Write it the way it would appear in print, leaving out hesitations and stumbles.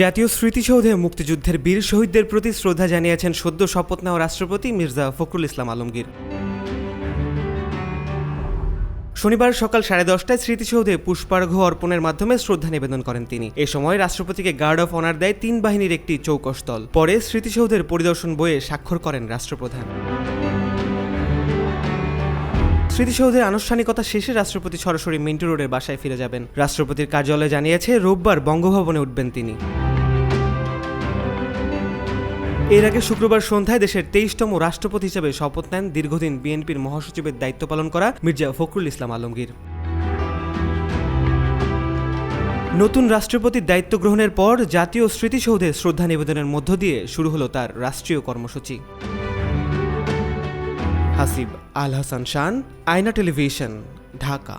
জাতীয় স্মৃতিসৌধে মুক্তিযুদ্ধের বীর শহীদদের প্রতি শ্রদ্ধা জানিয়েছেন সদ্য শপথ নেওয়া রাষ্ট্রপতি মির্জা ফখরুল ইসলাম আলমগীর। শনিবার সকাল 10:30টায় স্মৃতিসৌধে পুষ্পার্ঘ্য অর্পণের মাধ্যমে শ্রদ্ধা নিবেদন করেন তিনি। এ সময় রাষ্ট্রপতিকে গার্ড অফ অনার দেয় 3 বাহিনীর একটি চৌকস দল। পরে স্মৃতিসৌধের পরিদর্শন বইয়ে স্বাক্ষর করেন রাষ্ট্রপ্রধান। স্মৃতিসৌধের আনুষ্ঠানিকতা শেষে রাষ্ট্রপতি সরাসরি মিন্টু রোডের বাসায় ফিরে যাবেন। রাষ্ট্রপতির কার্যালয় জানিয়েছে রোববার বঙ্গভবনে উঠবেন তিনি। এর আগে শুক্রবার সন্ধ্যায় দেশের 23তম রাষ্ট্রপতি হিসেবে শপথ নেন দীর্ঘদিন বিএনপির মহাসচিবের দায়িত্ব পালন করা মির্জা ফখরুল ইসলাম আলমগীর। নতুন রাষ্ট্রপতির দায়িত্ব গ্রহণের পর জাতীয় স্মৃতিসৌধে শ্রদ্ধা নিবেদনের মধ্য দিয়ে শুরু হলো তার রাষ্ট্রীয় কর্মসূচি। হাসিব আল হাসান শান, আয়না টেলিভিশন, ঢাকা।